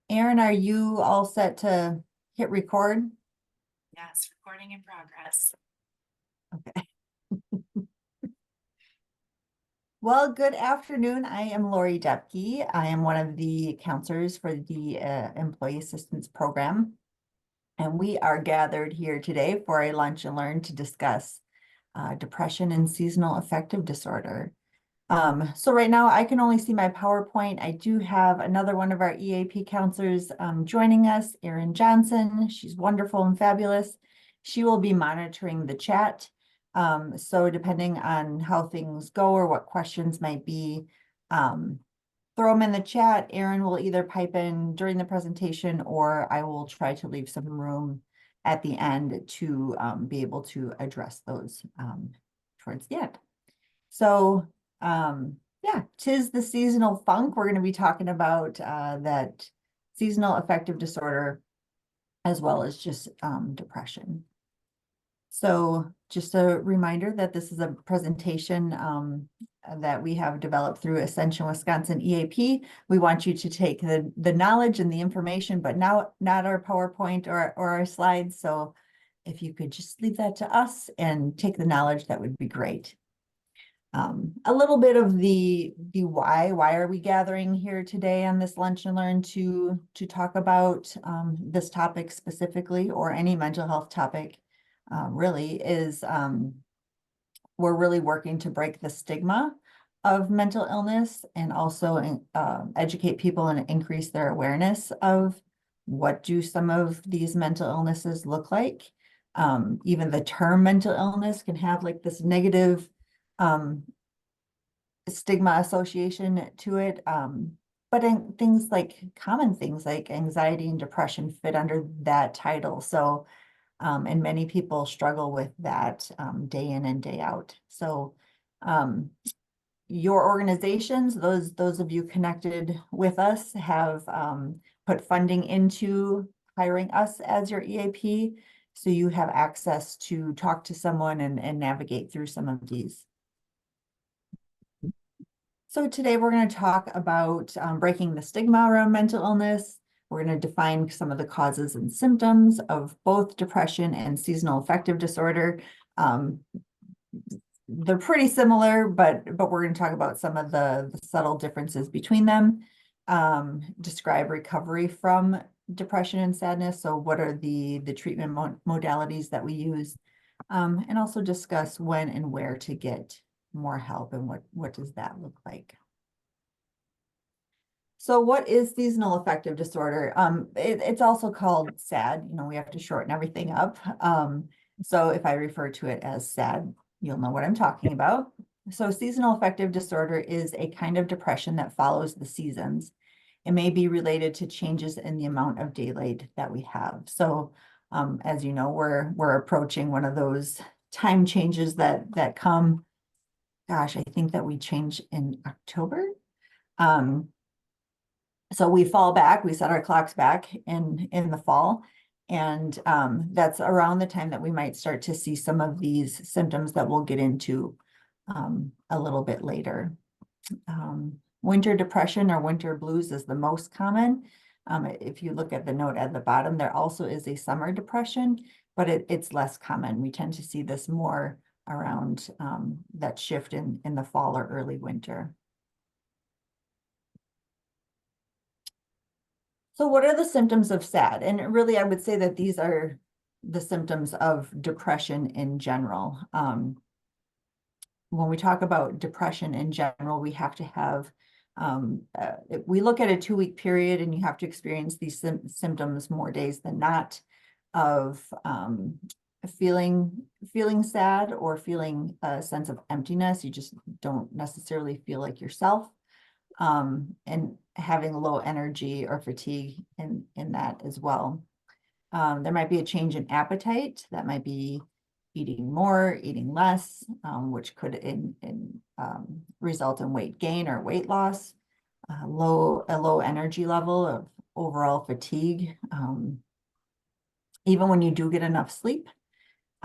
Erin, are you all set to hit record? Yes, recording in progress. Okay. Well, good afternoon. I am Lori Depke. I am one of the counselors for the Employee Assistance Program. And we are gathered here today for a lunch and learn to discuss depression and seasonal affective disorder. So right now I can only see my PowerPoint. I do have another one of our EAP counselors joining us, Erin Johnson. She's wonderful and fabulous. She will be monitoring the chat. So depending on how things go or what questions might be, throw them in the chat. Erin will either pipe in during the presentation or I will try to leave some room at the end to be able to address those towards the end. So yeah, 'tis the seasonal funk. We're going to be talking about that seasonal affective disorder as well as just depression. So just a reminder that this is a presentation that we have developed through Ascension Wisconsin EAP. We want you to take the knowledge and the information, but now not our PowerPoint or our slides. So if you could just leave that to us and take the knowledge, that would be great. A little bit of the why are we gathering here today on this lunch and learn to talk about this topic specifically, or any mental health topic really is we're really working to break the stigma of mental illness and also educate people and increase their awareness of what do some of these mental illnesses look like. Even the term mental illness can have like this negative stigma association to it. But in things like common things like anxiety and depression fit under that title. So, and many people struggle with that day in and day out. So, your organizations, those of you connected with us, have put funding into hiring us as your EAP. So you have access to talk to someone and navigate through some of these. So today we're going to talk about breaking the stigma around mental illness. We're going to define some of the causes and symptoms of both depression and seasonal affective disorder. They're pretty similar, but we're going to talk about some of the subtle differences between them. Describe recovery from depression and sadness. So what are the treatment modalities that we use? And also discuss when and where to get more help and what does that look like. So what is seasonal affective disorder? It's also called SAD. We have to shorten everything up. So if I refer to it as SAD, you'll know what I'm talking about. So seasonal affective disorder is a kind of depression that follows the seasons. It may be related to changes in the amount of daylight that we have. So as you know, we're approaching one of those time changes that come. Gosh, I think that we change in October. So we fall back, we set our clocks back in the fall. And that's around the time that we might start to see some of these symptoms that we'll get into a little bit later. Winter depression or winter blues is the most common. If you look at the note at the bottom, there also is a summer depression, but it's less common. We tend to see this more around that shift in the fall or early winter. So what are the symptoms of SAD? And really, I would say that these are the symptoms of depression in general. When we talk about depression in general, we have to have, we look at a 2-week period and you have to experience these symptoms more days than not of feeling sad or feeling a sense of emptiness. You just don't necessarily feel like yourself. And having low energy or fatigue in that as well. There might be a change in appetite. That might be eating more, eating less, which could result in weight gain or weight loss. A low energy level of overall fatigue. Even when you do get enough sleep,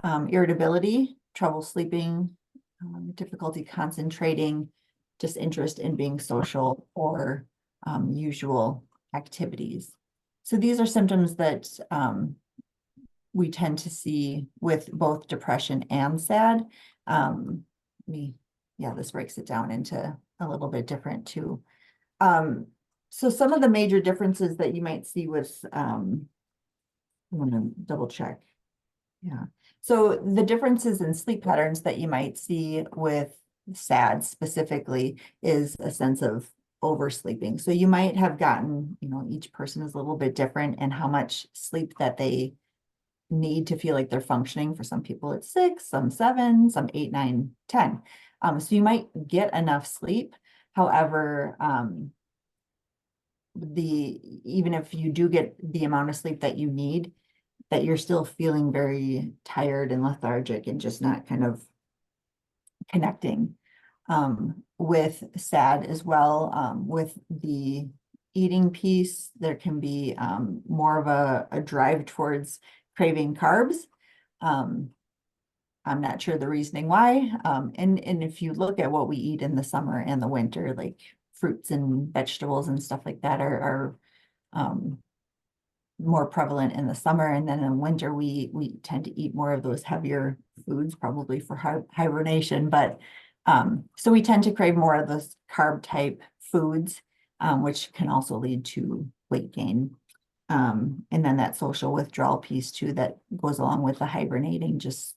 irritability, trouble sleeping, difficulty concentrating, disinterest in being social or usual activities. So these are symptoms that we tend to see with both depression and SAD. This breaks it down into a little bit different too. So some of the major differences that you might see with, I'm gonna double check. Yeah. So the differences in sleep patterns that you might see with SAD specifically is a sense of oversleeping. So you might have gotten, each person is a little bit different and how much sleep that they need to feel like they're functioning. For some people, it's 6, some 7, some 8, 9, 10. So you might get enough sleep. However, even if you do get the amount of sleep that you need, that you're still feeling very tired and lethargic and just not kind of connecting. With SAD as well, with the eating piece, there can be more of a drive towards craving carbs. I'm not sure the reasoning why. And if you look at what we eat in the summer and the winter, like fruits and vegetables and stuff like that are more prevalent in the summer, and then in winter we tend to eat more of those heavier foods, probably for hibernation. But so we tend to crave more of those carb type foods, which can also lead to weight gain. And then that social withdrawal piece too that goes along with the hibernating. Just,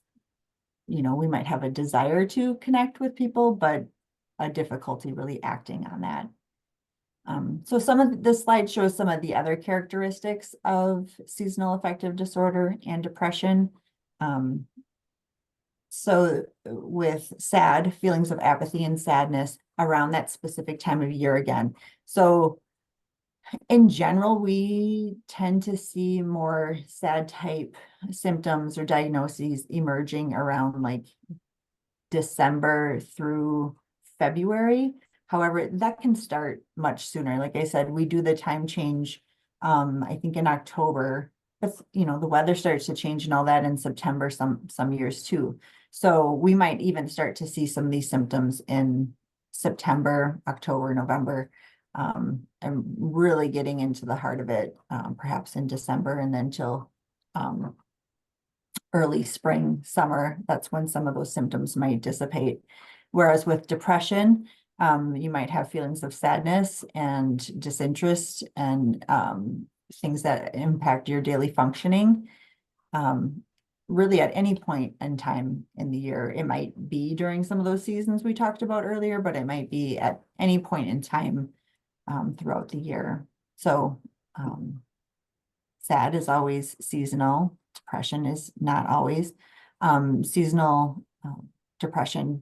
we might have a desire to connect with people, but a difficulty really acting on that. So some of this slide shows some of the other characteristics of seasonal affective disorder and depression. So with SAD, feelings of apathy and sadness around that specific time of year again. So in general, we tend to see more SAD type symptoms or diagnoses emerging around like December through February. However, that can start much sooner. Like I said, we do the time change, I think in October, but the weather starts to change and all that in September, some years too. So we might even start to see some of these symptoms in September, October, November, and really getting into the heart of it, perhaps in December, and then till early spring, summer. That's when some of those symptoms might dissipate. Whereas with depression, you might have feelings of sadness and disinterest and things that impact your daily functioning. Really at any point in time in the year. It might be during some of those seasons we talked about earlier, but it might be at any point in time throughout the year. So SAD is always seasonal. Depression is not always. Seasonal depression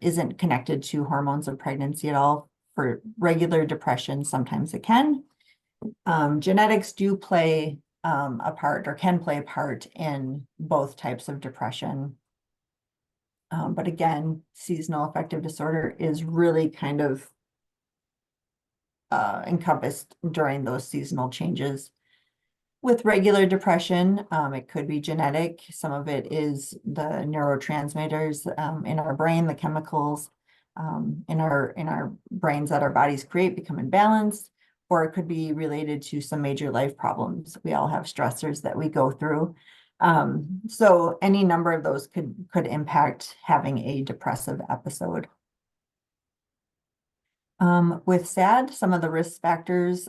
isn't connected to hormones of pregnancy at all. For regular depression, sometimes it can. Genetics do play a part, or can play a part, in both types of depression. But again, seasonal affective disorder is really kind of encompassed during those seasonal changes. With regular depression, it could be genetic. Some of it is the neurotransmitters in our brain, the chemicals in our brains that our bodies create become imbalanced, or it could be related to some major life problems. We all have stressors that we go through. So any number of those could impact having a depressive episode. With SAD, some of the risk factors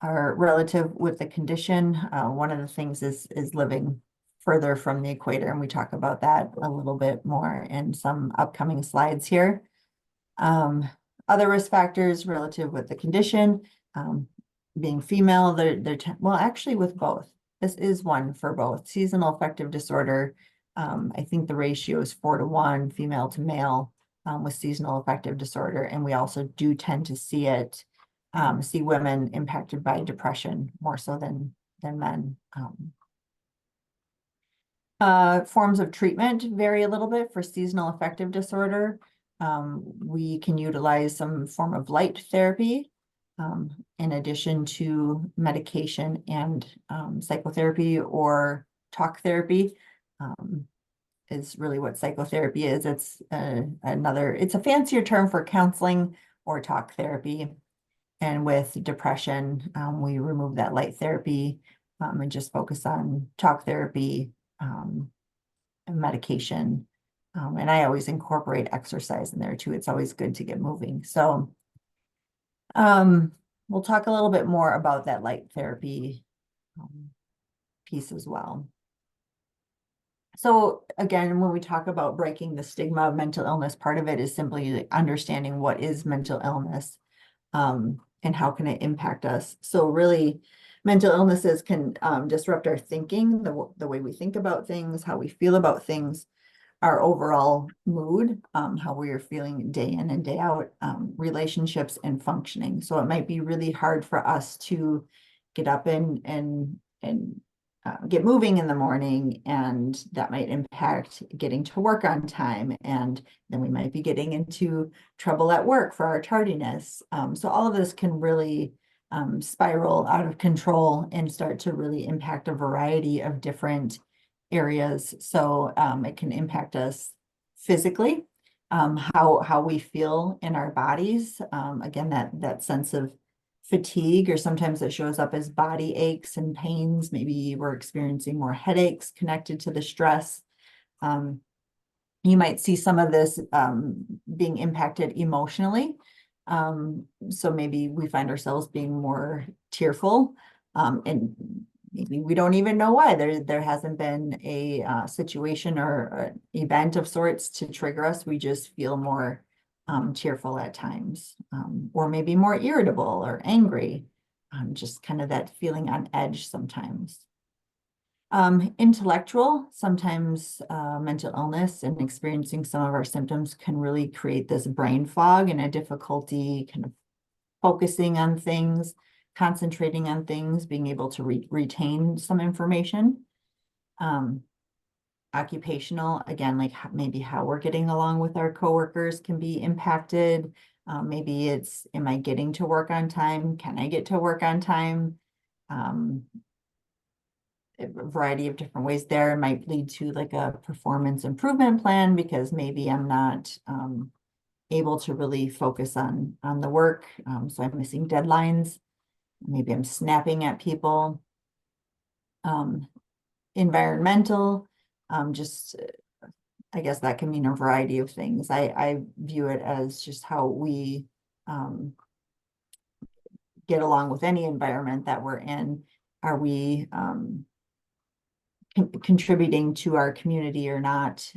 are relative with the condition. One of the things is living further from the equator, and we talk about that a little bit more in some upcoming slides here. Other risk factors relative with the condition, being female, well, actually with both. This is one for both. Seasonal affective disorder, I think the ratio is 4-to-1, female to male, with seasonal affective disorder, and we also do tend to see women impacted by depression more so than men. Forms of treatment vary a little bit for seasonal affective disorder. We can utilize some form of light therapy in addition to medication and psychotherapy or talk therapy. Is really what psychotherapy is. It's a fancier term for counseling or talk therapy. And with depression, we remove that light therapy and just focus on talk therapy, and medication. And I always incorporate exercise in there too. It's always good to get moving. So we'll talk a little bit more about that light therapy piece as well. So again, when we talk about breaking the stigma of mental illness, part of it is simply understanding what is mental illness, and how can it impact us. So really, mental illnesses can disrupt our thinking, the way we think about things, how we feel about things, our overall mood, how we are feeling day in and day out, relationships and functioning. So it might be really hard for us to get up and get moving in the morning, and that might impact getting to work on time. And then we might be getting into trouble at work for our tardiness. So all of this can really spiral out of control and start to really impact a variety of different areas. So it can impact us physically, how we feel in our bodies. Again, that sense of fatigue, or sometimes it shows up as body aches and pains. Maybe we're experiencing more headaches connected to the stress. You might see some of this being impacted emotionally. So maybe we find ourselves being more tearful, and maybe we don't even know why. There hasn't been a situation or an event of sorts to trigger us. We just feel more tearful at times, or maybe more irritable or angry, just kind of that feeling on edge sometimes. Intellectual, sometimes mental illness and experiencing some of our symptoms can really create this brain fog and a difficulty kind of focusing on things, concentrating on things, being able to retain some information. Occupational, again, like maybe how we're getting along with our coworkers can be impacted. Maybe it's, am I getting to work on time? Can I get to work on time? A variety of different ways there. It might lead to like a performance improvement plan, because maybe I'm not able to really focus on the work. So I'm missing deadlines. Maybe I'm snapping at people. Environmental, just I guess that can mean a variety of things. I view it as just how we get along with any environment that we're in. Are we contributing to our community or not?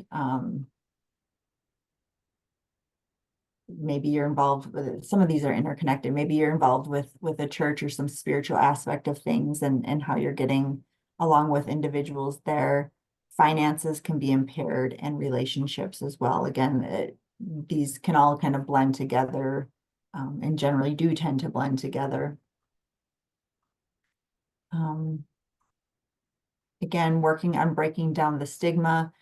Maybe you're involved with, some of these are interconnected. Maybe you're involved with a church or some spiritual aspect of things, and how you're getting along with individuals there. Finances can be impaired, and relationships as well. Again, these can all kind of blend together, and generally do tend to blend together. Again, working on breaking down the stigma.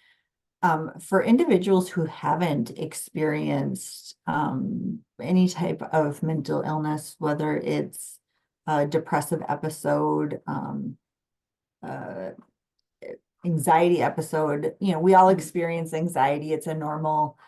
For individuals who haven't experienced any type of mental illness, whether it's a depressive episode, anxiety episode, we all experience anxiety. It's a normal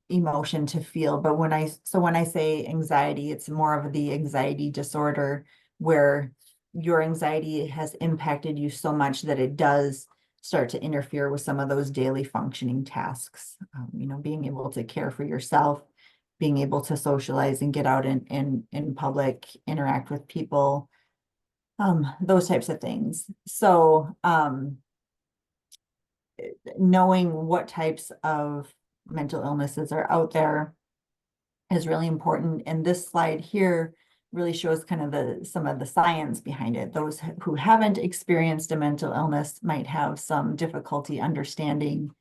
emotion to feel. But when I say anxiety, it's more of the anxiety disorder, where your anxiety has impacted you so much that it does start to interfere with some of those daily functioning tasks. Being able to care for yourself, being able to socialize and get out in public, interact with people, those types of things. So knowing what types of mental illnesses are out there is really important. And this slide here really shows kind of some of the science behind it. Those who haven't experienced a mental illness might have some difficulty understanding,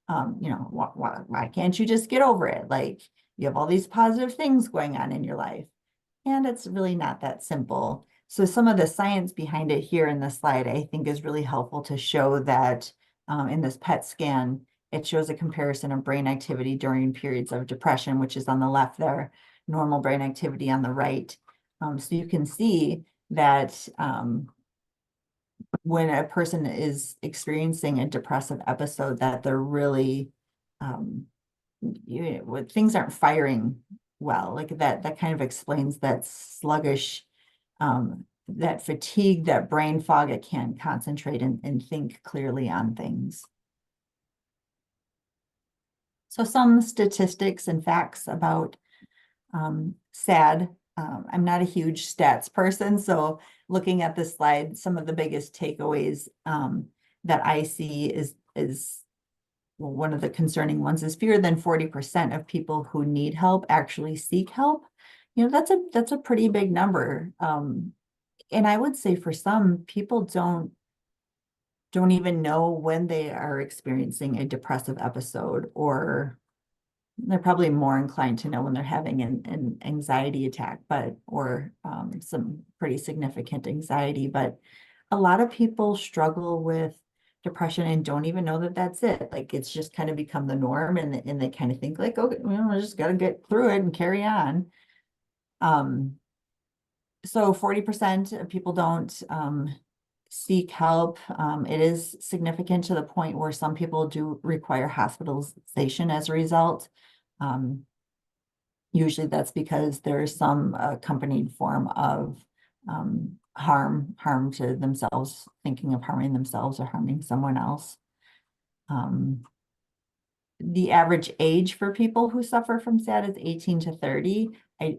why can't you just get over it? Like, you have all these positive things going on in your life. And it's really not that simple. So some of the science behind it here in this slide, I think, is really helpful to show that in this PET scan, it shows a comparison of brain activity during periods of depression, which is on the left there, normal brain activity on the right. So you can see that when a person is experiencing a depressive episode, that they're really, things aren't firing well. Like that kind of explains that sluggish, that fatigue, that brain fog. It can't concentrate and think clearly on things. So some statistics and facts about SAD. I'm not a huge stats person, so looking at this slide, some of the biggest takeaways that I see is well, one of the concerning ones is fewer than 40% of people who need help actually seek help. You know, that's a pretty big number. And I would say for some people don't even know when they are experiencing a depressive episode, or they're probably more inclined to know when they're having an anxiety attack, but or some pretty significant anxiety. But a lot of people struggle with depression and don't even know that that's it. Like it's just kind of become the norm, and they kind of think like, okay, well, I just got to get through it and carry on. Um, so 40% of people don't seek help. It is significant to the point where some people do require hospitalization as a result. Um, Usually that's because there's some accompanied form of harm to themselves, thinking of harming themselves or harming someone else. The average age for people who suffer from SAD is 18 to 30. I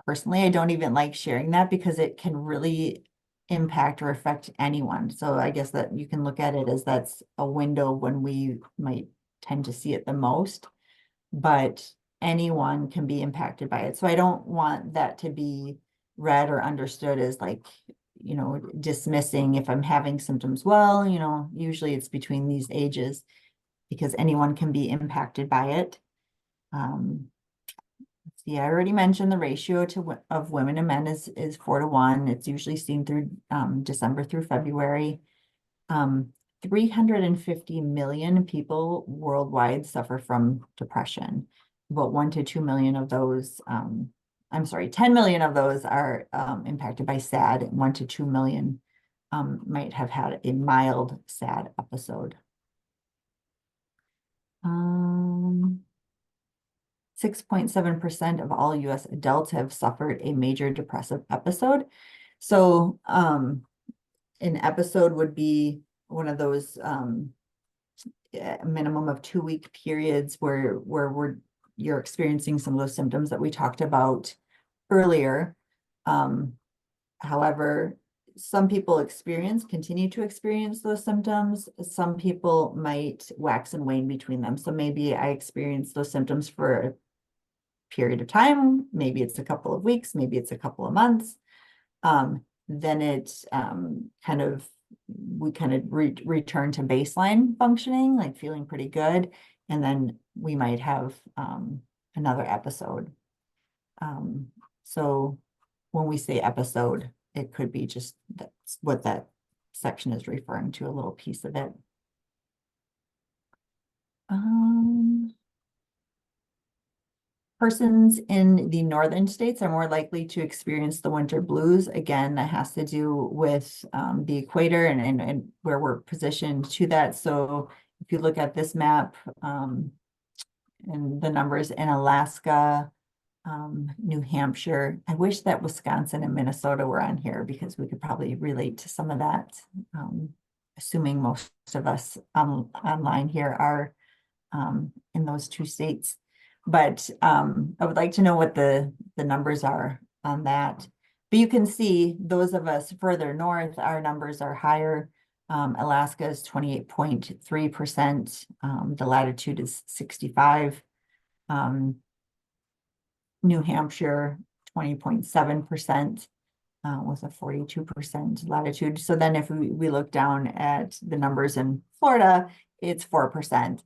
personally, I don't even like sharing that because it can really impact or affect anyone. So I guess that you can look at it as that's a window when we might tend to see it the most, but anyone can be impacted by it. So I don't want that to be read or understood as like, you know, dismissing if I'm having symptoms. Well, you know, usually it's between these ages because anyone can be impacted by it. See, I already mentioned the ratio of women and men is 4 to 1. It's usually seen through December through February. 350 million people worldwide suffer from depression. About 1 to 2 million of those, I'm sorry, 10 million of those are impacted by SAD. 1 to 2 million might have had a mild SAD episode. 6.7% of all US adults have suffered a major depressive episode. So an episode would be one of those a minimum of 2 week periods where you're experiencing some of those symptoms that we talked about earlier. However, some people continue to experience those symptoms. Some people might wax and wane between them. So maybe I experienced those symptoms for a period of time. Maybe it's a couple of weeks, maybe it's a couple of months. Then it we kind of return to baseline functioning, like feeling pretty good. And then we might have another episode. So when we say episode, it could be just that's what that section is referring to, a little piece of it. Persons in the northern states are more likely to experience the winter blues. Again, that has to do with the equator and where we're positioned to that. So if you look at this map and the numbers in Alaska, New Hampshire, I wish that Wisconsin and Minnesota were on here because we could probably relate to some of that, assuming most of us online here are in those two states. But I would like to know what the numbers are on that. But you can see those of us further north, our numbers are higher. Alaska is 28.3%. The latitude is 65. New Hampshire, 20.7%. With a 42% latitude. So then if we look down at the numbers in Florida, it's 4%.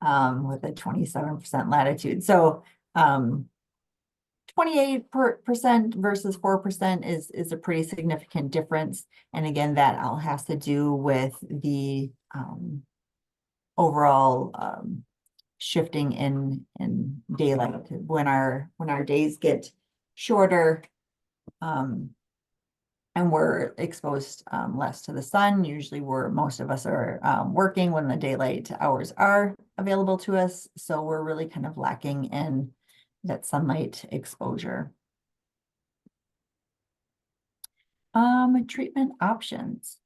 With a 27% latitude. So 28% versus 4% is a pretty significant difference. And again, that all has to do with the overall shifting in daylight. When our days get shorter, and we're exposed less to the sun. Usually most of us are working when the daylight hours are available to us. So we're really kind of lacking in that sunlight exposure. Treatment options.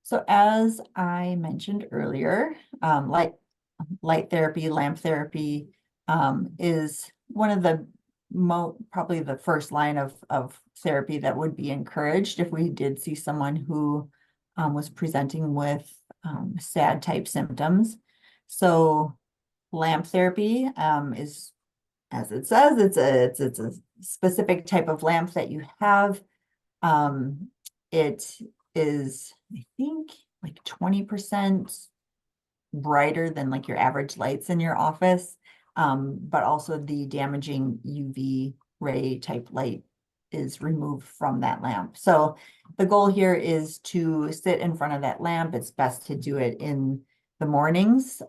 So as I mentioned earlier, light therapy, lamp therapy is one of the probably the first line of therapy that would be encouraged if we did see someone who was presenting with SAD type symptoms. So lamp therapy is, as it says, it's a specific type of lamp that you have. It is, I think, like 20% brighter than like your average lights in your office. But also the damaging UV ray type light is removed from that lamp. So the goal here is to sit in front of that lamp. It's best to do it in the mornings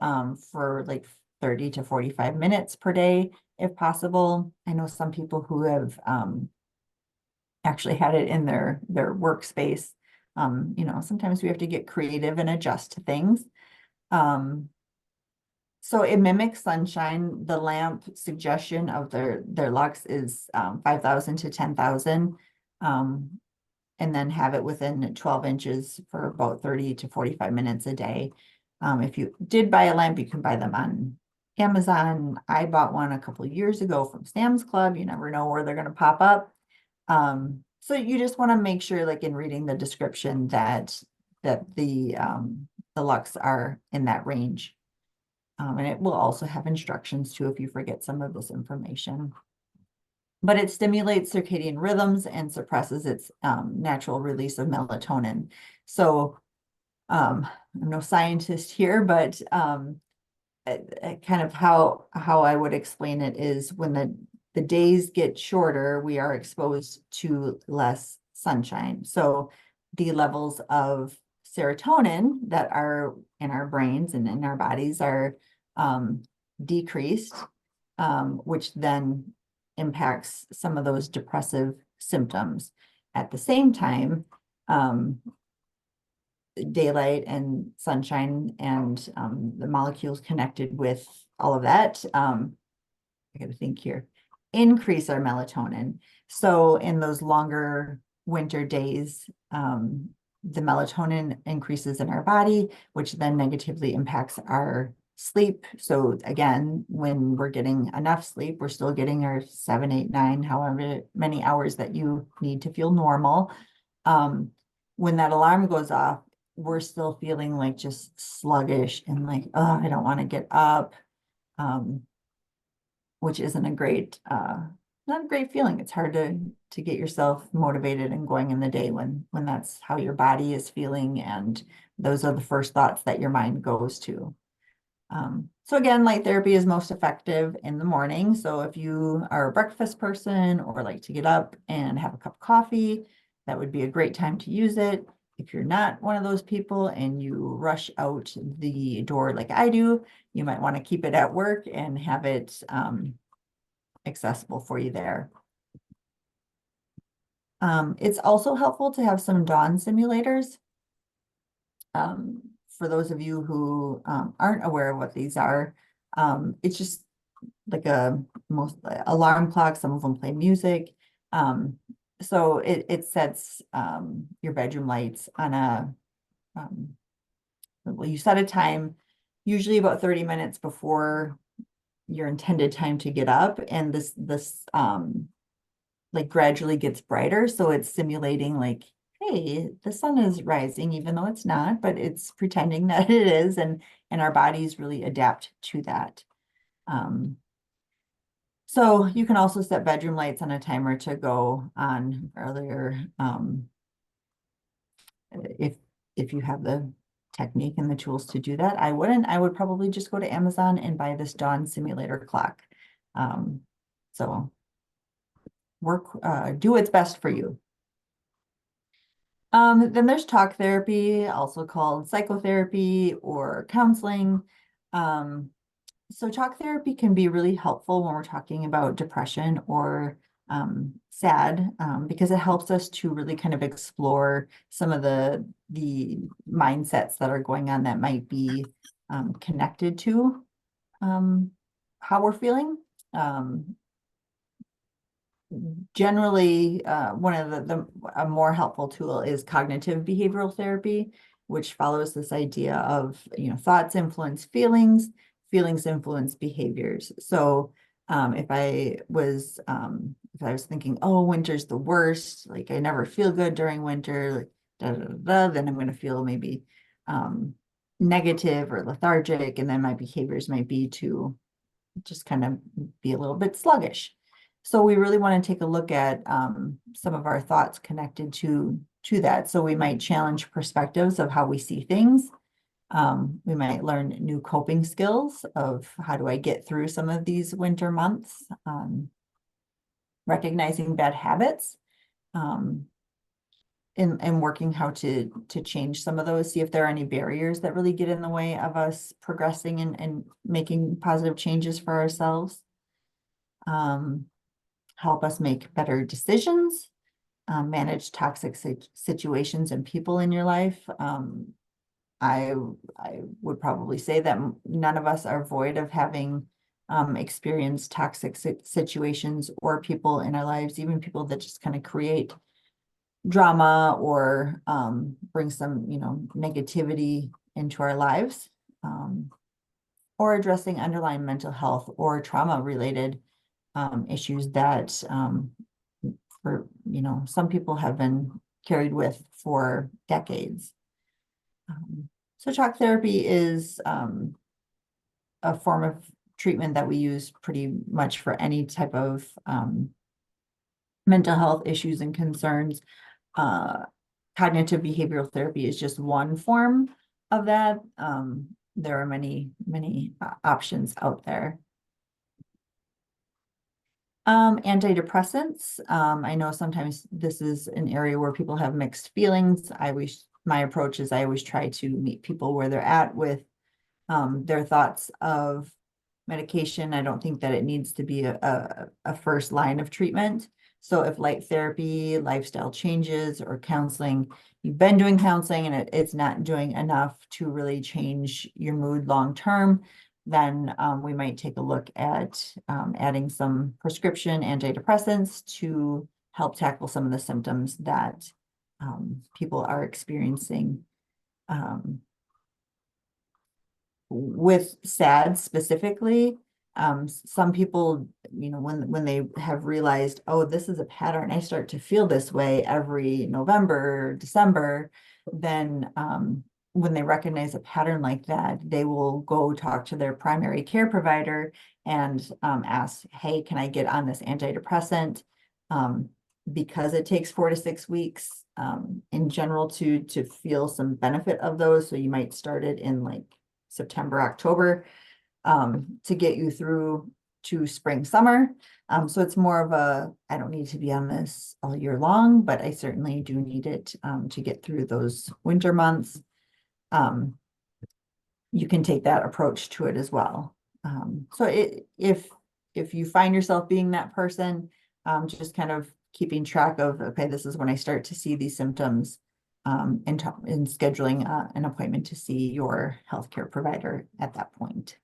for like 30 to 45 minutes per day, if possible. I know some people who have actually had it in their workspace. Sometimes we have to get creative and adjust to things. So it mimics sunshine. The lamp suggestion of their lux is 5,000 to 10,000. And then have it within 12 inches for about 30 to 45 minutes a day. If you did buy a lamp, you can buy them on Amazon. I bought one a couple of years ago from Sam's Club. You never know where they're going to pop up. So you just want to make sure, like in reading the description, that the lux are in that range. And it will also have instructions too if you forget some of this information. But it stimulates circadian rhythms and suppresses its natural release of melatonin. So I'm no scientist here, but kind of how I would explain it is when the days get shorter, we are exposed to less sunshine. So the levels of serotonin that are in our brains and in our bodies are decreased, which then impacts some of those depressive symptoms. At the same time, daylight and sunshine and the molecules connected with all of that, I gotta think here, increase our melatonin. So in those longer winter days, the melatonin increases in our body, which then negatively impacts our sleep. So again, when we're getting enough sleep, we're still getting our 7, 8, 9, however many hours that you need to feel normal. When that alarm goes off, we're still feeling like just sluggish and like, oh, I don't want to get up. Which isn't a great, not a great feeling. It's hard to get yourself motivated and going in the day when that's how your body is feeling, and those are the first thoughts that your mind goes to. So again, light therapy is most effective in the morning. So if you are a breakfast person or like to get up and have a cup of coffee, that would be a great time to use it. If you're not one of those people and you rush out the door like I do, you might want to keep it at work and have it accessible for you there. It's also helpful to have some dawn simulators. For those of you who aren't aware of what these are, it's just like most alarm clock. Some of them play music. So it sets your bedroom lights on well, you set a time, usually about 30 minutes before your intended time to get up, and this like gradually gets brighter. So it's simulating like, hey, the sun is rising, even though it's not, but it's pretending that it is, and our bodies really adapt to that. So you can also set bedroom lights on a timer to go on earlier, if you have the technique and the tools to do that. I wouldn't. I would probably just go to Amazon and buy this dawn simulator clock. So do what's best for you. Then there's talk therapy, also called psychotherapy or counseling. So talk therapy can be really helpful when we're talking about depression or SAD, because it helps us to really kind of explore some of the mindsets that are going on that might be connected to how we're feeling. generally, one of a more helpful tool is cognitive behavioral therapy, which follows this idea of, thoughts influence feelings, feelings influence behaviors. So if I was thinking, oh, winter's the worst, like I never feel good during winter, like then I'm going to feel maybe negative or lethargic, and then my behaviors might be to just kind of be a little bit sluggish. So we really want to take a look at some of our thoughts connected to that. So we might challenge perspectives of how we see things. We might learn new coping skills of how do I get through some of these winter months, recognizing bad habits, um, and working how to change some of those, see if there are any barriers that really get in the way of us progressing and making positive changes for ourselves. Help us make better decisions, manage toxic situations and people in your life. I would probably say that none of us are void of having experienced toxic situations or people in our lives, even people that just kind of create drama or bring some, negativity into our lives, or addressing underlying mental health or trauma related issues that some people have been carried with for decades. So talk therapy is a form of treatment that we use pretty much for any type of mental health issues and concerns. Cognitive behavioral therapy is just one form of that. There are many, many options out there. Antidepressants. I know sometimes this is an area where people have mixed feelings. My approach is I always try to meet people where they're at with their thoughts of medication. I don't think that it needs to be a first line of treatment. So if light therapy, lifestyle changes, or counseling, you've been doing counseling and it's not doing enough to really change your mood long term, then we might take a look at adding some prescription antidepressants to help tackle some of the symptoms that people are experiencing. With SAD specifically, some people, when they have realized, oh, this is a pattern, I start to feel this way every November, December, then when they recognize a pattern like that, they will go talk to their primary care provider and ask, hey, can I get on this antidepressant? Because it takes 4 to 6 weeks in general to feel some benefit of those. So you might start it in like September, October, to get you through to spring, summer. So it's more of I don't need to be on this all year long, but I certainly do need it to get through those winter months. You can take that approach to it as well. So if you find yourself being that person, just kind of keeping track of, okay, this is when I start to see these symptoms, and scheduling an appointment to see your healthcare provider at that point.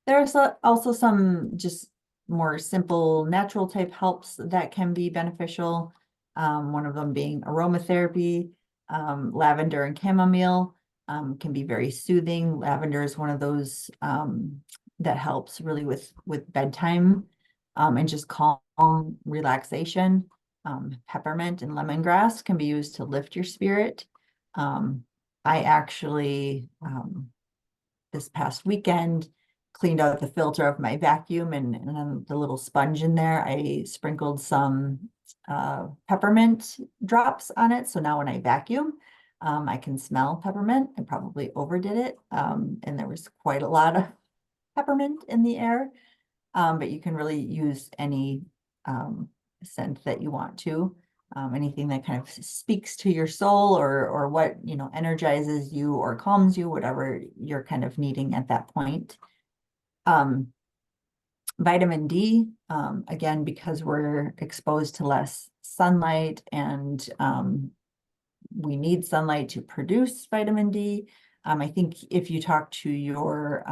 There's also some just more simple natural type helps that can be beneficial. One of them being aromatherapy. Lavender and chamomile can be very soothing. Lavender is one of those that helps really with bedtime and just calm relaxation. Peppermint and lemongrass can be used to lift your spirit. I actually, this past weekend, cleaned out the filter of my vacuum and then the little sponge in there, I sprinkled some peppermint drops on it. So now when I vacuum, I can smell peppermint. I probably overdid it. And there was quite a lot of peppermint in the air. But you can really use any scent that you want to. Anything that kind of speaks to your soul or what, energizes you or calms you, whatever you're kind of needing at that point. Vitamin D, again, because we're exposed to less sunlight and we need sunlight to produce vitamin D. I think if you talk to your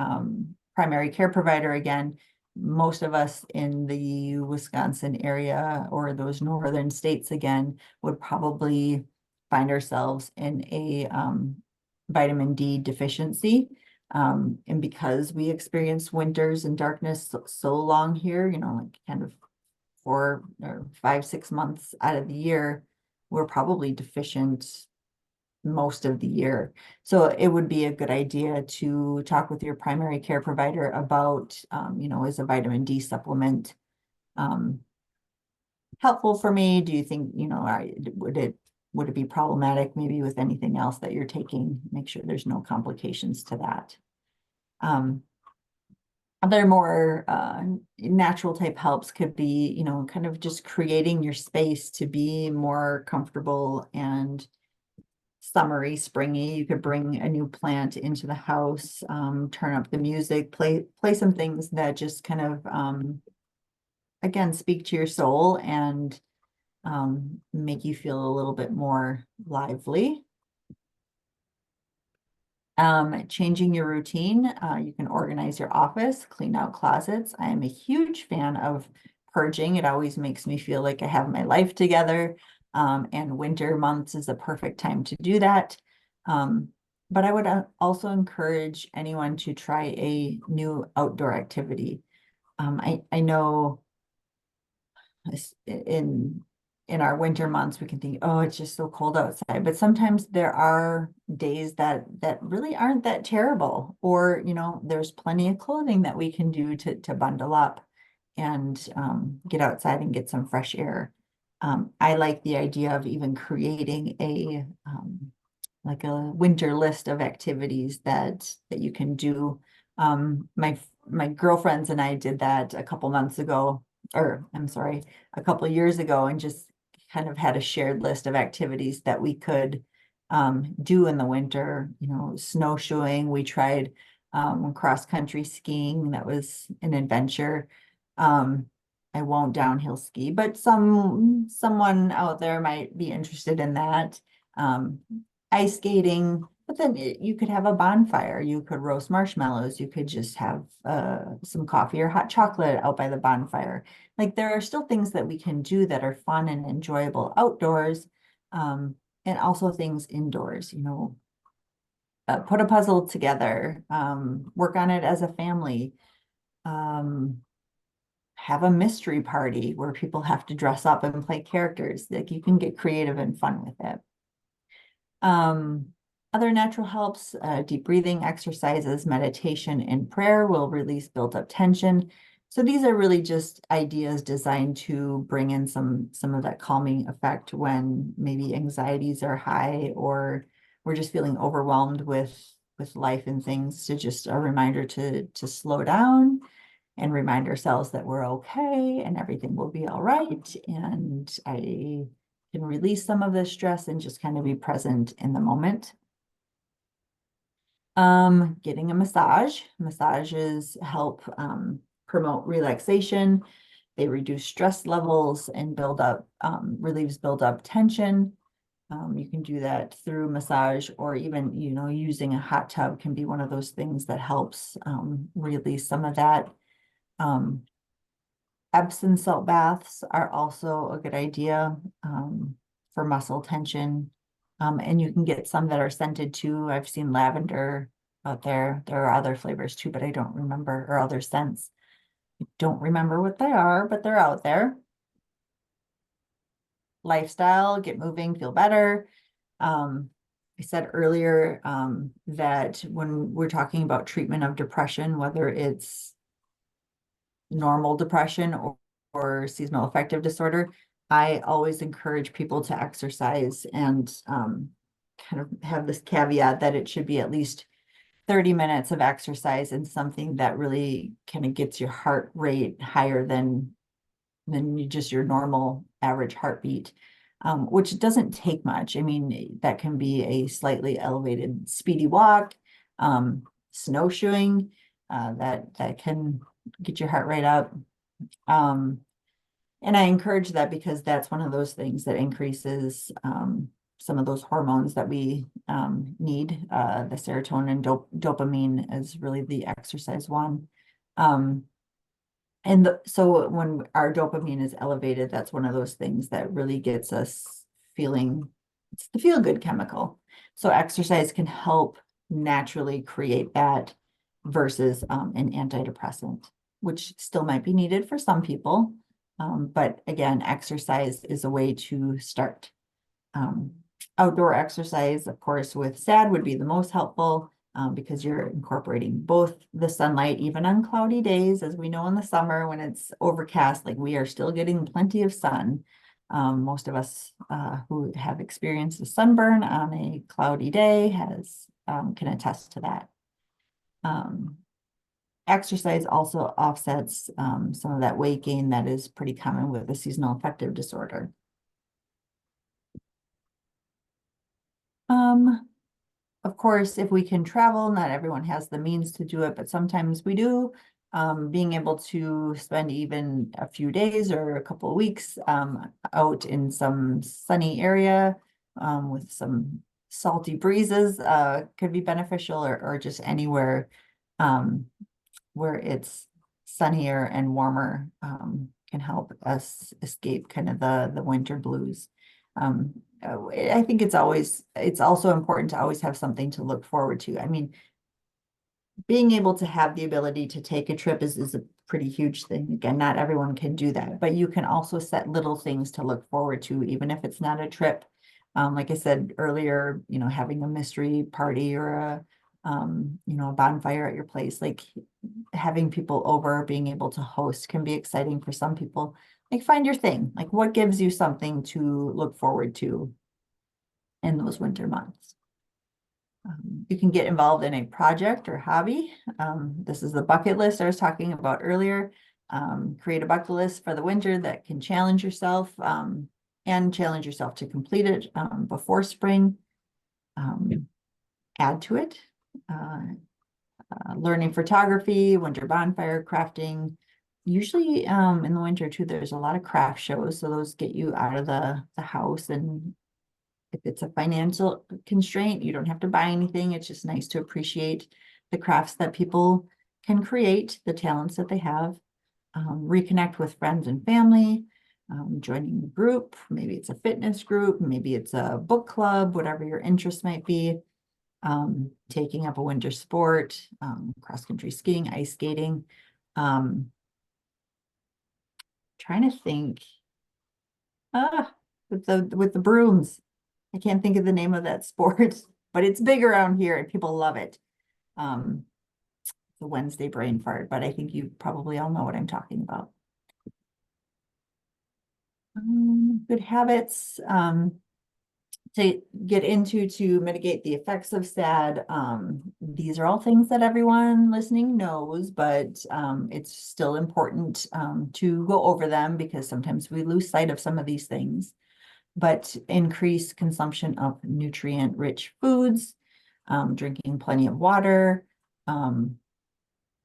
primary care provider again, most of us in the Wisconsin area or those northern states again would probably find ourselves in a vitamin D deficiency. And because we experience winters and darkness so long here, like kind of 4 or 5, 6 months out of the year, we're probably deficient most of the year. So it would be a good idea to talk with your primary care provider about, is a vitamin D supplement um, helpful for me? Do you think, would it be problematic maybe with anything else that you're taking? Make sure there's no complications to that. Other more natural type helps could be, kind of just creating your space to be more comfortable and summery, springy. You could bring a new plant into the house, turn up the music, play some things that just kind of again speak to your soul and make you feel a little bit more lively. Changing your routine. You can organize your office, clean out closets. I am a huge fan of purging. It always makes me feel like I have my life together. And winter months is a perfect time to do that. But I would also encourage anyone to try a new outdoor activity. I know in our winter months, we can think, oh, it's just so cold outside. But sometimes there are days that really aren't that terrible. Or, there's plenty of clothing that we can do to bundle up and get outside and get some fresh air. I like the idea of even creating like a winter list of activities that you can do. My girlfriends and I did that a couple months ago, or I'm sorry, a couple years ago, and just kind of had a shared list of activities that we could do in the winter. Snowshoeing. We tried cross-country skiing. That was an adventure. I won't downhill ski, but someone out there might be interested in that. Um, Ice skating, but then you could have a bonfire. You could roast marshmallows. You could just have some coffee or hot chocolate out by the bonfire. Like there are still things that we can do that are fun and enjoyable outdoors, and also things indoors. Put a puzzle together, work on it as a family. Have a mystery party where people have to dress up and play characters. Like you can get creative and fun with it. Other natural helps, deep breathing exercises, meditation, and prayer will release built up tension. So these are really just ideas designed to bring in some of that calming effect when maybe anxieties are high or we're just feeling overwhelmed with life and things. So just a reminder to slow down and remind ourselves that we're okay and everything will be all right. And I can release some of the stress and just kind of be present in the moment. Getting a massage. Massages help promote relaxation. They reduce stress levels and relieves build up tension. You can do that through massage or even, using a hot tub can be one of those things that helps release some of that. Epsom salt baths are also a good idea for muscle tension. And you can get some that are scented too. I've seen lavender out there. There are other flavors too, but I don't remember, or other scents. I don't remember what they are, but they're out there. Lifestyle, get moving, feel better. I said earlier that when we're talking about treatment of depression, whether it's normal depression or seasonal affective disorder, I always encourage people to exercise and kind of have this caveat that it should be at least 30 minutes of exercise and something that really kind of gets your heart rate higher than just your normal average heartbeat, which doesn't take much. I mean, that can be a slightly elevated speedy walk, snowshoeing, that can get your heart rate up. And I encourage that because that's one of those things that increases some of those hormones that we need. The serotonin, dopamine is really the exercise one. So when our dopamine is elevated, that's one of those things that really gets us feeling, it's the feel good chemical. So exercise can help naturally create that versus an antidepressant, which still might be needed for some people. But again, exercise is a way to start. Um, Outdoor exercise, of course, with SAD would be the most helpful because you're incorporating both the sunlight, even on cloudy days, as we know in the summer when it's overcast, like we are still getting plenty of sun. Most of us who have experienced a sunburn on a cloudy day can attest to that. Um, Exercise also offsets some of that weight gain that is pretty common with the seasonal affective disorder. Um, Of course, if we can travel, not everyone has the means to do it, but sometimes we do. Being able to spend even a few days or a couple of weeks out in some sunny area with some salty breezes could be beneficial, or just anywhere um, where it's sunnier and warmer can help us escape kind of the winter blues. I think it's also important to always have something to look forward to. I mean, being able to have the ability to take a trip is a pretty huge thing. Again, not everyone can do that, but you can also set little things to look forward to, even if it's not a trip. Like I said earlier, having a mystery party or a bonfire at your place, like having people over, being able to host can be exciting for some people. Like find your thing, like what gives you something to look forward to in those winter months. You can get involved in a project or hobby. This is the bucket list I was talking about earlier. Create a bucket list for the winter that can challenge yourself and challenge yourself to complete it before spring. Add to it. Learning photography, winter bonfire crafting. Usually in the winter too, there's a lot of craft shows. So those get you out of the house, and if it's a financial constraint, you don't have to buy anything. It's just nice to appreciate the crafts that people can create, the talents that they have. Reconnect with friends and family, joining a group. Maybe it's a fitness group, maybe it's a book club, whatever your interest might be. Taking up a winter sport, cross-country skiing, ice skating. Trying to think, ah, with the brooms. I can't think of the name of that sport, but it's big around here and people love it. Um, the Wednesday brain fart, but I think you probably all know what I'm talking about. Good habits to get into to mitigate the effects of SAD. These are all things that everyone listening knows, but it's still important to go over them because sometimes we lose sight of some of these things. But increase consumption of nutrient-rich foods, drinking plenty of water.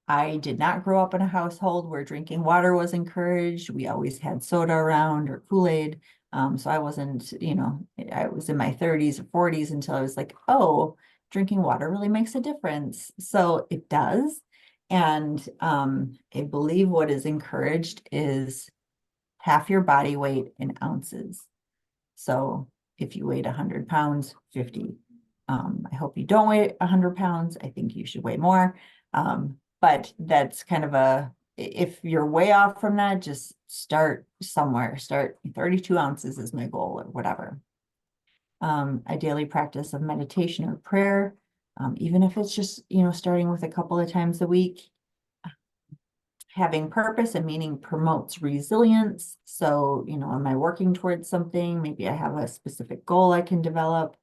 I did not grow up in a household where drinking water was encouraged. We always had soda around or Kool-Aid. So I wasn't, I was in my 30s or 40s until I was like, oh, drinking water really makes a difference. So it does. And I believe what is encouraged is half your body weight in ounces. So if you weighed 100 pounds, 50. I hope you don't weigh 100 pounds. I think you should weigh more. But that's kind of if you're way off from that, just start somewhere. Start 32 ounces is my goal or whatever. A daily practice of meditation or prayer, even if it's just, starting with a couple of times a week. Having purpose and meaning promotes resilience. So, am I working towards something? Maybe I have a specific goal I can develop.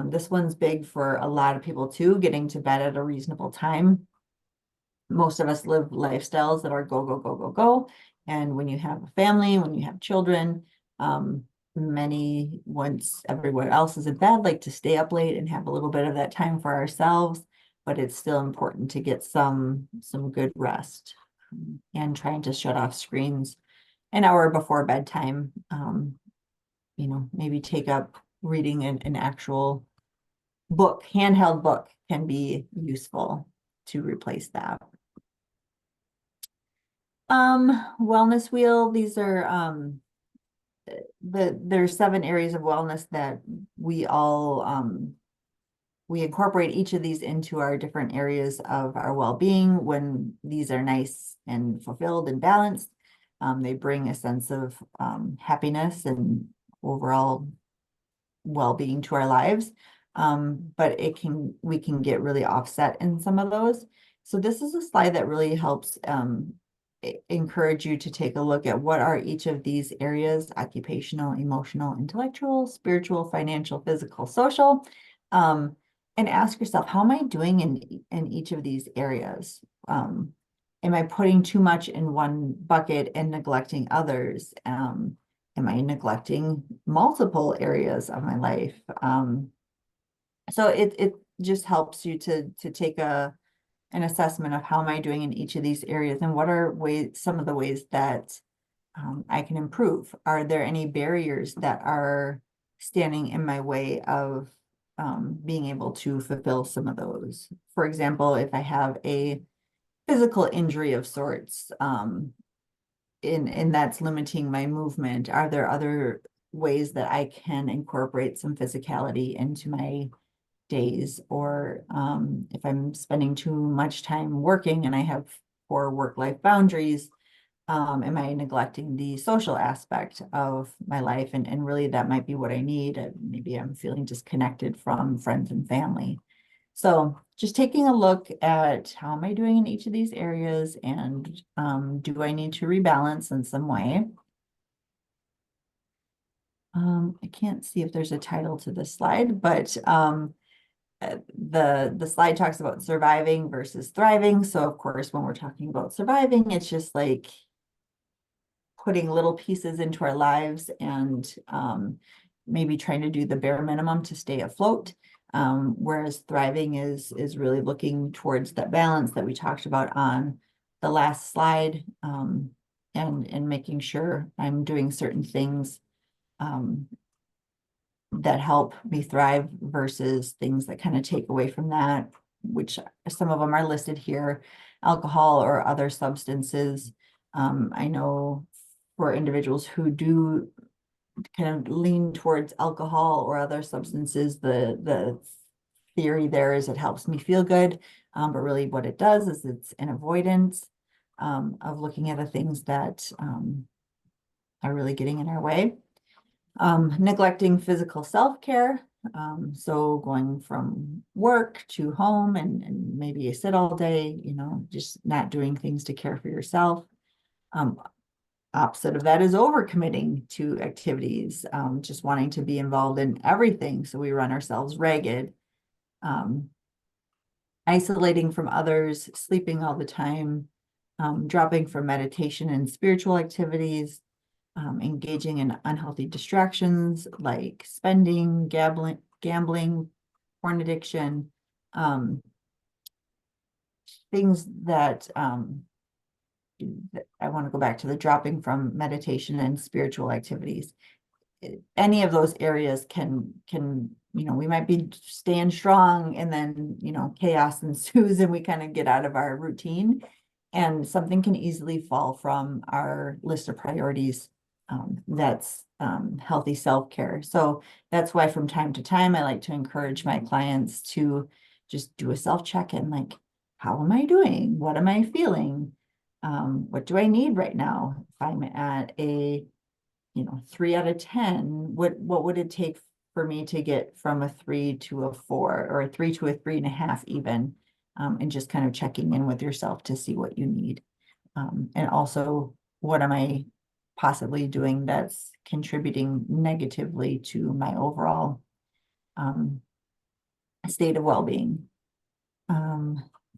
This one's big for a lot of people too, getting to bed at a reasonable time. Most of us live lifestyles that are go, go, go, go, go. And when you have a family, when you have children, many, once everyone else is in bed, like to stay up late and have a little bit of that time for ourselves, but it's still important to get some good rest and trying to shut off screens an hour before bedtime. Maybe take up reading an actual book, handheld book can be useful to replace that. Wellness wheel, these are there's 7 areas of wellness that we all we incorporate each of these into our different areas of our well-being. When these are nice and fulfilled and balanced, they bring a sense of happiness and overall well-being to our lives. But we can get really offset in some of those. So this is a slide that really helps encourage you to take a look at what are each of these areas: occupational, emotional, intellectual, spiritual, financial, physical, social. And ask yourself, how am I doing in each of these areas? Am I putting too much in one bucket and neglecting others? Am I neglecting multiple areas of my life? So it just helps you to take an assessment of how am I doing in each of these areas, and what are some of the ways that I can improve. Are there any barriers that are standing in my way of being able to fulfill some of those? For example, if I have a physical injury of sorts, and that's limiting my movement, are there other ways that I can incorporate some physicality into my days? Or if I'm spending too much time working and I have poor work-life boundaries, am I neglecting the social aspect of my life? And really that might be what I need. Maybe I'm feeling disconnected from friends and family. So just taking a look at how am I doing in each of these areas, and do I need to rebalance in some way? I can't see if there's a title to this slide, but the slide talks about surviving versus thriving. So of course, when we're talking about surviving, it's just like putting little pieces into our lives and maybe trying to do the bare minimum to stay afloat. Whereas thriving is really looking towards that balance that we talked about on the last slide, and making sure I'm doing certain things that help me thrive versus things that kind of take away from that, which some of them are listed here: alcohol or other substances. I know for individuals who do kind of lean towards alcohol or other substances, the theory there is it helps me feel good, but really what it does is it's an avoidance of looking at the things that are really getting in our way. Neglecting physical self-care. So going from work to home, and maybe you sit all day, just not doing things to care for yourself. Opposite of that is overcommitting to activities, just wanting to be involved in everything. So we run ourselves ragged. Isolating from others, sleeping all the time, dropping from meditation and spiritual activities, engaging in unhealthy distractions like spending, gambling, porn addiction, things that I want to go back to the dropping from meditation and spiritual activities. Any of those areas can we might be staying strong, and then chaos ensues and we kind of get out of our routine, and something can easily fall from our list of priorities. That's healthy self-care. So that's why from time to time I like to encourage my clients to just do a self-check-in, like, how am I doing? What am I feeling? What do I need right now? If I'm at a 3 out of 10, what would it take for me to get from a 3 to a 4, or a 3 to a 3.5 even? And just kind of checking in with yourself to see what you need. And also, what am I possibly doing that's contributing negatively to my overall state of well-being?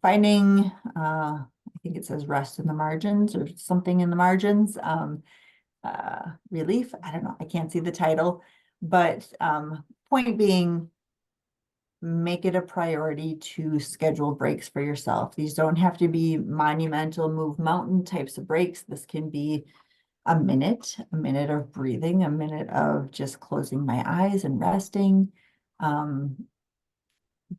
Finding, I think it says rest in the margins or something in the margins. Relief. I don't know. I can't see the title, but point being, make it a priority to schedule breaks for yourself. These don't have to be monumental, move mountain types of breaks. This can be a minute of breathing, a minute of just closing my eyes and resting.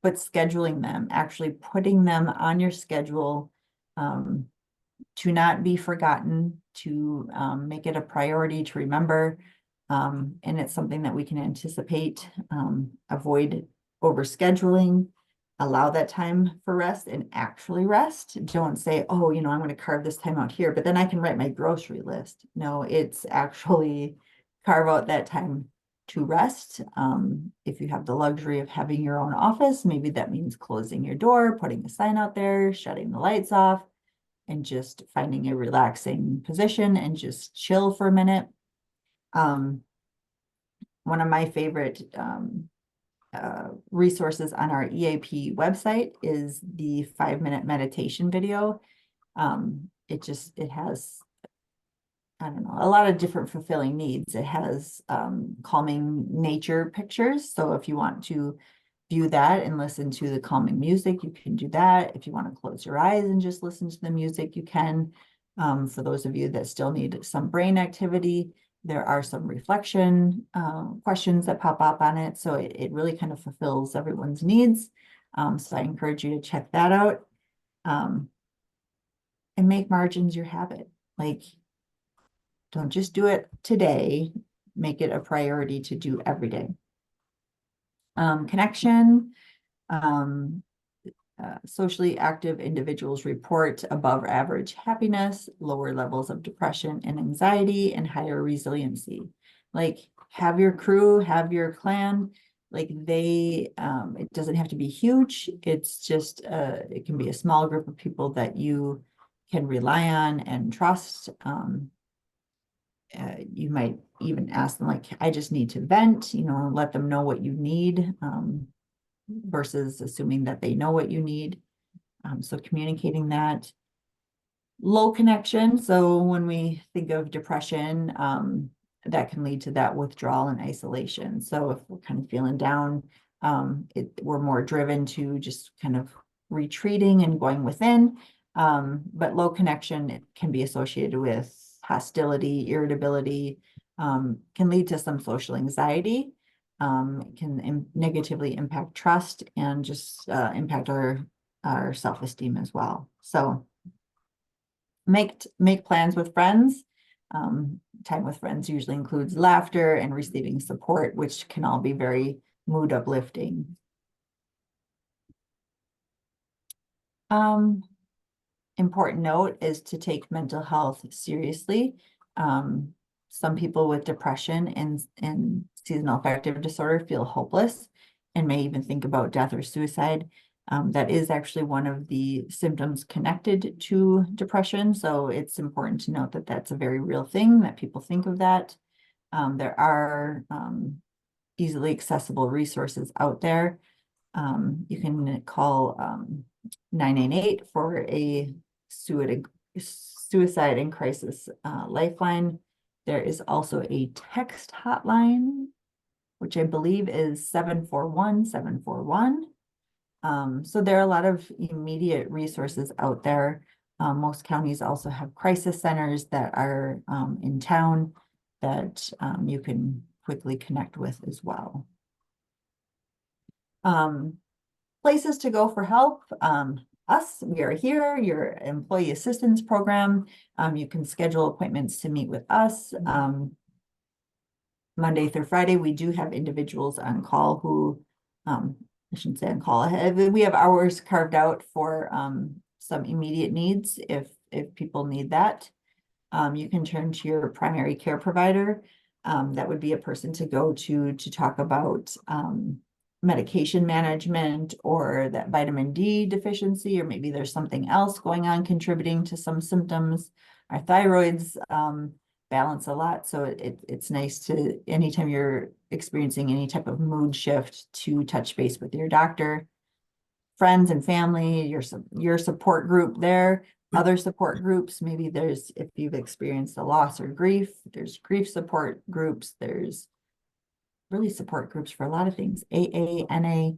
But scheduling them, actually putting them on your schedule, to not be forgotten, to make it a priority to remember. And it's something that we can anticipate, avoid overscheduling, allow that time for rest and actually rest. Don't say, oh, I'm going to carve this time out here, but then I can write my grocery list. No, it's actually carve out that time to rest. If you have the luxury of having your own office, maybe that means closing your door, putting a sign out there, shutting the lights off, and just finding a relaxing position and just chill for a minute. One of my favorite resources on our EAP website is the 5-minute meditation video. It has, I don't know, a lot of different fulfilling needs. It has calming nature pictures. So if you want to view that and listen to the calming music, you can do that. If you want to close your eyes and just listen to the music, you can. For those of you that still need some brain activity, there are some reflection questions that pop up on it. So it really kind of fulfills everyone's needs. So I encourage you to check that out. And make margins your habit. Like, don't just do it today, make it a priority to do every day. Connection. Socially active individuals report above average happiness, lower levels of depression and anxiety, and higher resiliency. Like, have your crew, have your clan, like it doesn't have to be huge. It's just, it can be a small group of people that you can rely on and trust. You might even ask them, like, I just need to vent, let them know what you need, versus assuming that they know what you need. So communicating that. Low connection. So when we think of depression, that can lead to that withdrawal and isolation. So if we're kind of feeling down, we're more driven to just kind of retreating and going within. But low connection can be associated with hostility, irritability, can lead to some social anxiety, can negatively impact trust and just impact our self-esteem as well. So make plans with friends. Time with friends usually includes laughter and receiving support, which can all be very mood uplifting. Important note is to take mental health seriously. Some people with depression and seasonal affective disorder feel hopeless and may even think about death or suicide. That is actually one of the symptoms connected to depression. So it's important to note that that's a very real thing, that people think of that. There are easily accessible resources out there. You can call 998 for a suicide and crisis lifeline. There is also a text hotline, which I believe is 741-741. So there are a lot of immediate resources out there. Most counties also have crisis centers that are in town that you can quickly connect with as well. Places to go for help. We are here, your employee assistance program. You can schedule appointments to meet with us. Monday through Friday, we do have individuals on call who, I shouldn't say on call, we have hours carved out for some immediate needs if people need that. You can turn to your primary care provider. That would be a person to go to talk about medication management or that vitamin D deficiency, or maybe there's something else going on contributing to some symptoms. Our thyroids balance a lot, so it's nice to, anytime you're experiencing any type of mood shift, to touch base with your doctor. Friends and family, your support group there. Other support groups, maybe there's, if you've experienced a loss or grief, there's grief support groups, there's really support groups for a lot of things, AA, NA.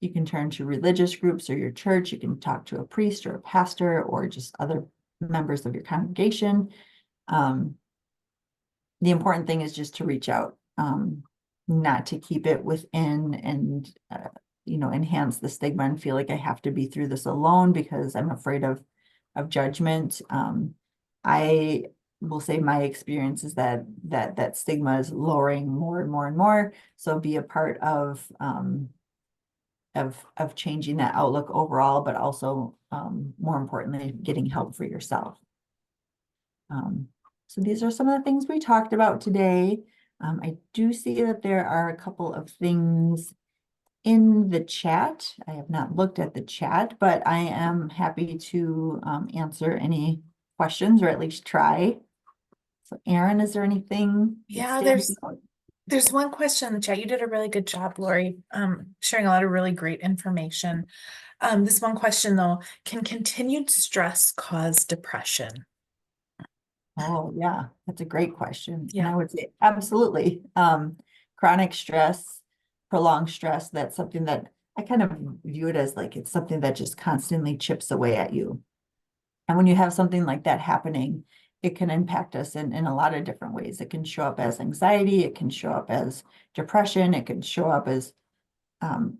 You can turn to religious groups or your church. You can talk to a priest or a pastor or just other members of your congregation. The important thing is just to reach out, not to keep it within and enhance the stigma and feel like I have to be through this alone because I'm afraid of of judgment. I will say my experience is that stigma is lowering more and more and more. So be a part of changing that outlook overall, but also more importantly, getting help for yourself. So these are some of the things we talked about today. I do see that there are a couple of things in the chat. I have not looked at the chat, but I am happy to answer any questions or at least try. So Erin, is there anything that Yeah, stands out? there's one question in the chat. You did a really good job, Lori, sharing a lot of really great information. This one question though, can continued stress cause depression? Oh, yeah, that's a great question. And Yeah. I would say absolutely. Chronic stress, prolonged stress, that's something that I kind of view it as like it's something that just constantly chips away at you. And when you have something like that happening, it can impact us in a lot of different ways. It can show up as anxiety, it can show up as depression, it can show up as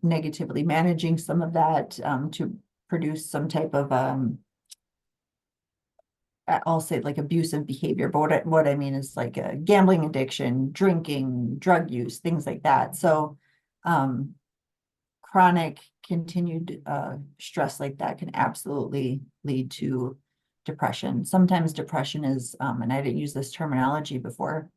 negatively managing some of that to produce some type of I'll say like abusive behavior, but what I mean is like a gambling addiction, drinking, drug use, things like that. So um, chronic continued stress like that can absolutely lead to depression. Sometimes depression is, and I didn't use this terminology before,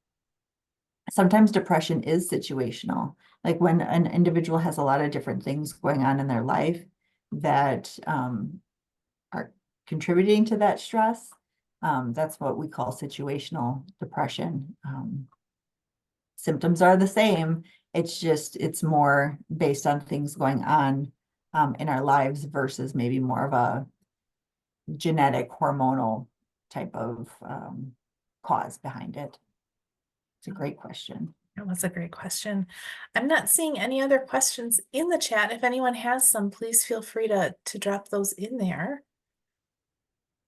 sometimes depression is situational. Like when an individual has a lot of different things going on in their life that are contributing to that stress. That's what we call situational depression. Symptoms are the same. It's just, it's more based on things going on in our lives versus maybe more of a genetic hormonal type of cause behind it. It's a great question. That was a great question. I'm not seeing any other questions in the chat. If anyone has some, please feel free to drop those in there.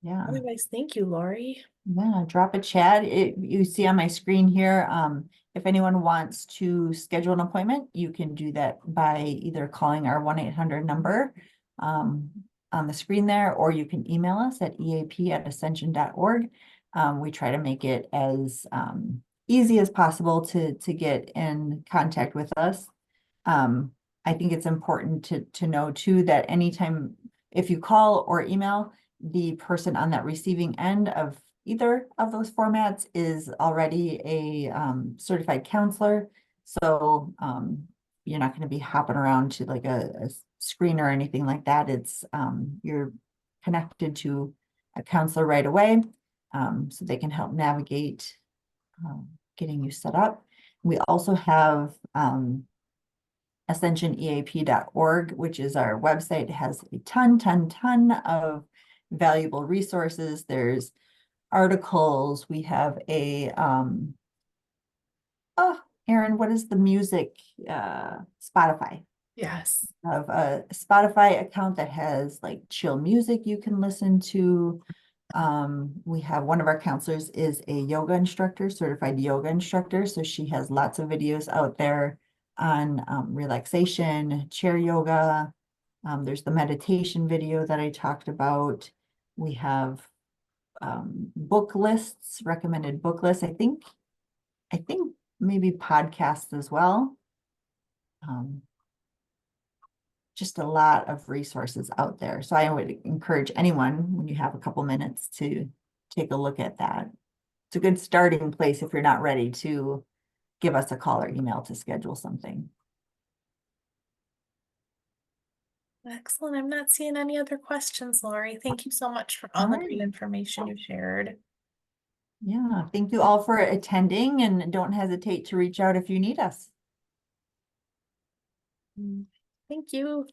Yeah. Otherwise, thank you, Lori. Yeah, drop a chat. You see on my screen here, if anyone wants to schedule an appointment, you can do that by either calling our 1-800 number on the screen there, or you can email us at eap@ascension.org. We try to make it as easy as possible to get in contact with us. I think it's important to know too that anytime if you call or email, the person on that receiving end of either of those formats is already a certified counselor. So you're not going to be hopping around to like a screen or anything like that. It's you're connected to a counselor right away, so they can help navigate getting you set up. We also have ascensioneap.org, which is our website. It has a ton of valuable resources. There's articles. We have a oh, Erin, what is the music? Spotify. Yes. Of a Spotify account that has like chill music you can listen to. We have one of our counselors is a yoga instructor, certified yoga instructor. So she has lots of videos out there on relaxation, chair yoga. There's the meditation video that I talked about. We have book lists, recommended book lists. I think maybe podcasts as well. Just a lot of resources out there. So I would encourage anyone, when you have a couple minutes, to take a look at that. It's a good starting place if you're not ready to give us a call or email to schedule something. Excellent. I'm not seeing any other questions, Lori. Thank you so much for all All the right. great information you shared. Yeah, thank you all for attending, and don't hesitate to reach out if you need us. Thank you.